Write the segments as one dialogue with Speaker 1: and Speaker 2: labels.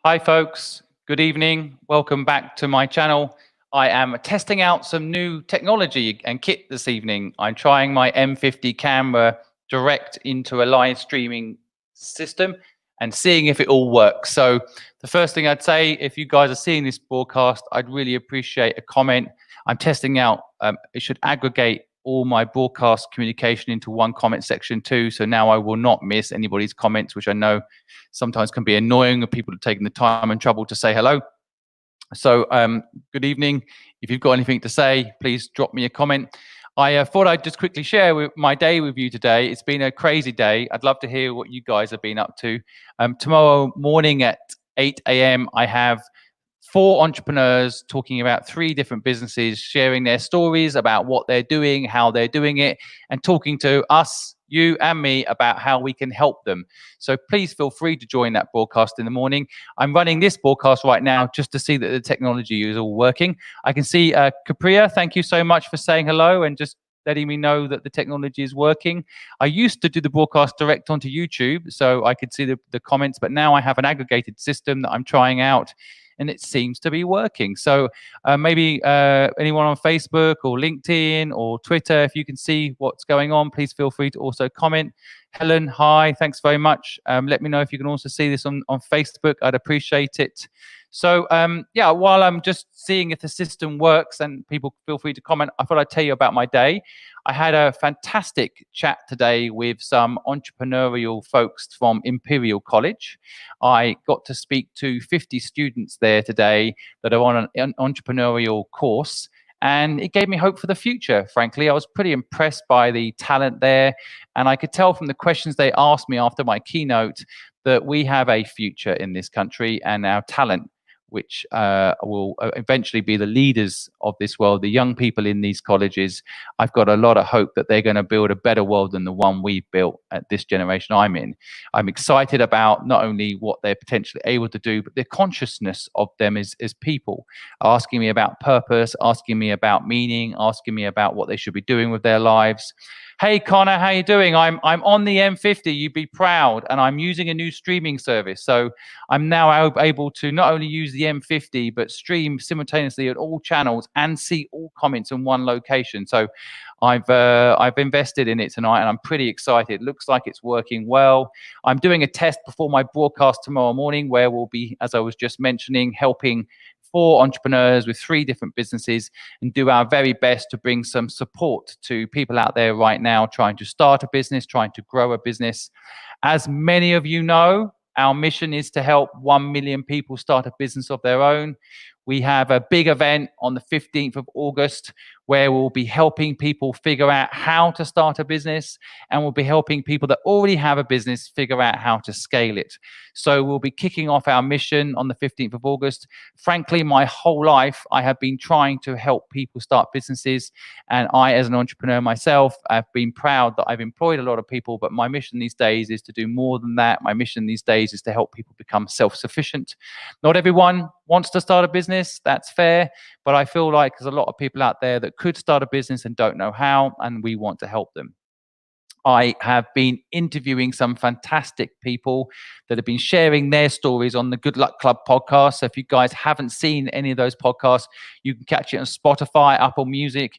Speaker 1: Hi folks, good evening. Welcome back to my channel. I am testing out some new technology and kit this evening. I'm trying my M50 camera direct into a live streaming system and seeing if it all works. So the first thing I'd say, if you guys are seeing this broadcast, I'd really appreciate a comment. I'm testing out, it should aggregate all my broadcast communication into one comment section too. So now I will not miss anybody's comments, which I know sometimes can be annoying of people taking the time and trouble to say hello. So good evening. If you've got anything to say, please drop me a comment. I thought I'd just quickly share my day with you today. It's been a crazy day. I'd love to hear what you guys have been up to. Tomorrow morning at 8 a.m. I have 4 entrepreneurs talking about 3 different businesses, sharing their stories about what they're doing, how they're doing it, and talking to us, you and me, about how we can help them. So please feel free to join that broadcast in the morning. I'm running this broadcast right now just to see that the technology is all working. I can see Capria, thank you so much for saying hello and just letting me know that the technology is working. I used to do the broadcast direct onto YouTube so I could see the comments, but now I have an aggregated system that I'm trying out and it seems to be working. So maybe anyone on Facebook or LinkedIn or Twitter, if you can see what's going on, please feel free to also comment. Helen, hi, thanks very much. Let me know if you can also see this on Facebook. I'd appreciate it. So yeah, while I'm just seeing if the system works and people feel free to comment, I thought I'd tell you about my day. I had a fantastic chat today with some entrepreneurial folks from Imperial College. I got to speak to 50 students there today that are on an entrepreneurial course, and it gave me hope for the future. Frankly, I was pretty impressed by the talent there, and I could tell from the questions they asked me after my keynote that we have a future in this country, and our talent, which will eventually be the leaders of this world, the young people in these colleges. I've got a lot of hope that they're going to build a better world than the one we've built at this generation I'm in. I'm excited about not only what they're potentially able to do, but the consciousness of them as people, asking me about purpose, asking me about meaning, asking me about what they should be doing with their lives. Hey Connor, how you doing? I'm on the M50, you'd be proud, and I'm using a new streaming service. So I'm now able to not only use the M50, but stream simultaneously at all channels and see all comments in one location. So I've invested in it tonight and I'm pretty excited. It looks like it's working well. I'm doing a test before my broadcast tomorrow morning where we'll be, as I was just mentioning, helping 4 entrepreneurs with 3 different businesses and do our very best to bring some support to people out there right now trying to start a business, trying to grow a business. As many of you know, our mission is to help 1 million people start a business of their own. We have a big event on the 15th of August where we'll be helping people figure out how to start a business, and we'll be helping people that already have a business figure out how to scale it. So we'll be kicking off our mission on the 15th of August. Frankly, my whole life, I have been trying to help people start businesses. And I, as an entrepreneur myself, have been proud that I've employed a lot of people, but my mission these days is to do more than that. My mission these days is to help people become self-sufficient. Not everyone wants to start a business, that's fair, but I feel like there's a lot of people out there that could start a business and don't know how, and we want to help them. I have been interviewing some fantastic people that have been sharing their stories on the Good Luck Club podcast. So if you guys haven't seen any of those podcasts, you can catch it on Spotify, Apple Music,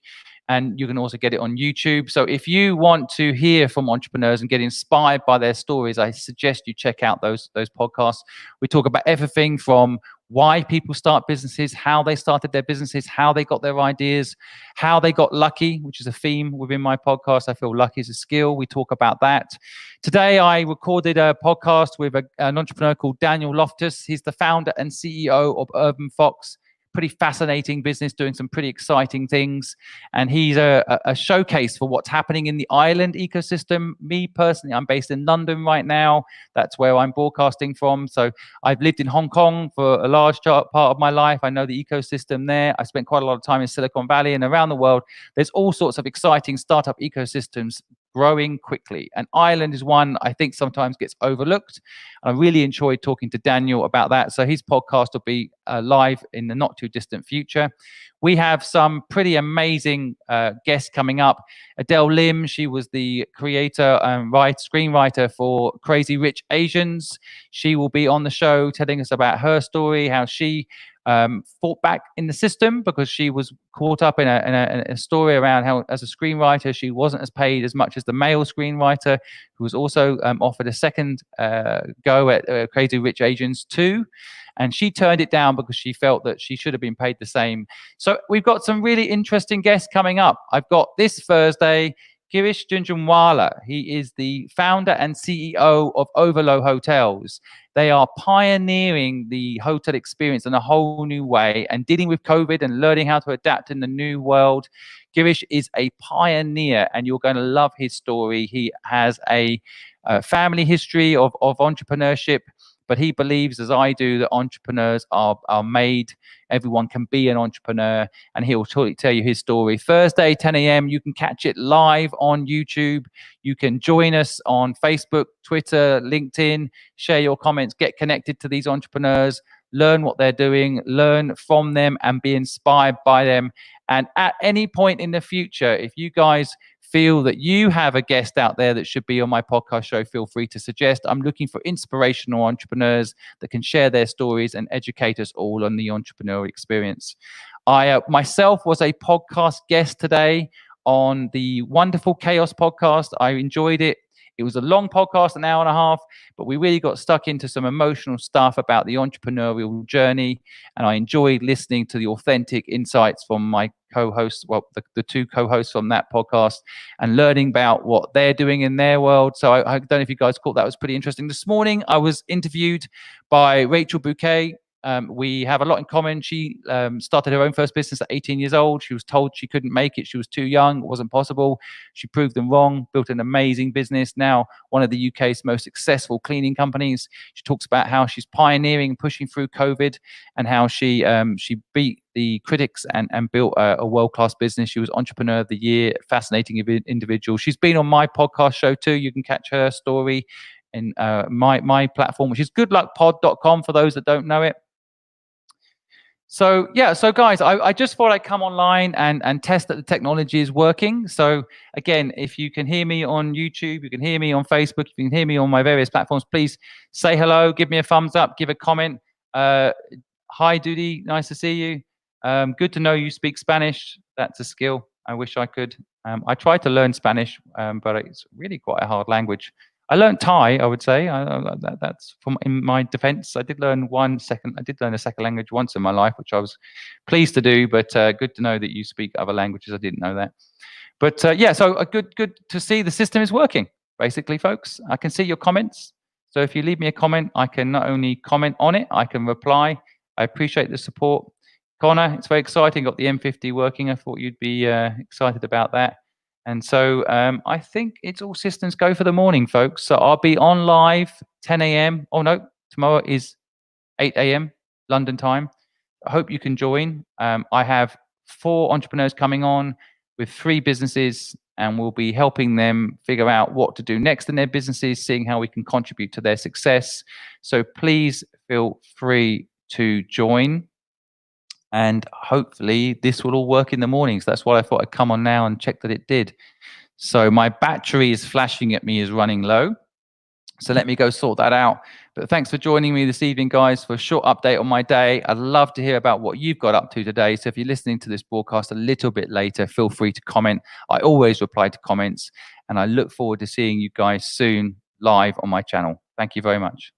Speaker 1: and you can also get it on YouTube. So if you want to hear from entrepreneurs and get inspired by their stories, I suggest you check out those podcasts. We talk about everything from why people start businesses, how they started their businesses, how they got their ideas, how they got lucky, which is a theme within my podcast. I feel lucky is a skill. We talk about that. Today, I recorded a podcast with an entrepreneur called Daniel Loftus. He's the founder and CEO of Urban Fox. Pretty fascinating business, doing some pretty exciting things. And he's a showcase for what's happening in the Ireland ecosystem. Me personally, I'm based in London right now. That's where I'm broadcasting from. So I've lived in Hong Kong for a large part of my life. I know the ecosystem there. I spent quite a lot of time in Silicon Valley and around the world. There's all sorts of exciting startup ecosystems growing quickly. And Ireland is one I think sometimes gets overlooked. I really enjoyed talking to Daniel about that. So his podcast will be live in the not too distant future. We have some pretty amazing guests coming up. Adele Lim, she was the creator and screenwriter for Crazy Rich Asians. She will be on the show telling us about her story, how she fought back in the system because she was caught up in a story around how, as a screenwriter, she wasn't as paid as much as the male screenwriter, who was also offered a second go at Crazy Rich Asians 2. And she turned it down because she felt that she should have been paid the same. So we've got some really interesting guests coming up. I've got this Thursday, Girish Junjunwala. He is the founder and CEO of Overlow Hotels. They are pioneering the hotel experience in a whole new way and dealing with COVID and learning how to adapt in the new world. Girish is a pioneer, and you're going to love his story. He has a family history of entrepreneurship, but he believes, as I do, that entrepreneurs are made. Everyone can be an entrepreneur, and he'll totally tell you his story. Thursday, 10 a.m. You can catch it live on YouTube. You can join us on Facebook, Twitter, LinkedIn. Share your comments. Get connected to these entrepreneurs. Learn what they're doing. Learn from them and be inspired by them. And at any point in the future, if you guys feel that you have a guest out there that should be on my podcast show, feel free to suggest. I'm looking for inspirational entrepreneurs that can share their stories and educate us all on the entrepreneurial experience. I myself was a podcast guest today on the Wonderful Chaos podcast. I enjoyed it. It was a long podcast, an hour and a half, but we really got stuck into some emotional stuff about the entrepreneurial journey. And I enjoyed listening to the authentic insights from my co-hosts, well, the two co-hosts from that podcast, and learning about what they're doing in their world. So I don't know if you guys caught that. Was pretty interesting. This morning, I was interviewed by Rachel Bouquet. We have a lot in common. She started her own first business at 18 years old. She was told she couldn't make it. She was too young. It wasn't possible. She proved them wrong, built an amazing business. Now, one of the UK's most successful cleaning companies. She talks about how she's pioneering, pushing through COVID, and how she beat the critics and built a world-class business. She was Entrepreneur of the Year, fascinating individual. She's been on my podcast show too. You can catch her story in my platform, which is goodluckpod.com for those that don't know it. So yeah, so guys, I just thought I'd come online and test that the technology is working. So again, if you can hear me on YouTube, you can hear me on Facebook, you can hear me on my various platforms, please say hello, give me a thumbs up, give a comment. Hi, Dudy, nice to see you. Good to know you speak Spanish. That's a skill. I wish I could. I tried to learn Spanish, but it's really quite a hard language. I learned Thai, I would say. That's from in my defense. I did learn a second language once in my life, which I was pleased to do, but good to know that you speak other languages. I didn't know that. But yeah, so good to see the system is working, basically, folks. I can see your comments. So if you leave me a comment, I can not only comment on it, I can reply. I appreciate the support. Connor, it's very exciting. Got the M50 working. I thought you'd be excited about that. And so I think it's all systems go for the morning, folks. So I'll be on live 10 a.m. Oh, no, tomorrow is 8 a.m. London time. I hope you can join. I have 4 entrepreneurs coming on with 3 businesses, and we'll be helping them figure out what to do next in their businesses, seeing how we can contribute to their success. So please feel free to join. And hopefully this will all work in the mornings. That's why I thought I'd come on now and check that it did. So my battery is flashing at me is running low. So let me go sort that out. But thanks for joining me this evening, guys, for a short update on my day. I'd love to hear about what you've got up to today. So if you're listening to this broadcast a little bit later, feel free to comment. I always reply to comments, and I look forward to seeing you guys soon live on my channel. Thank you very much.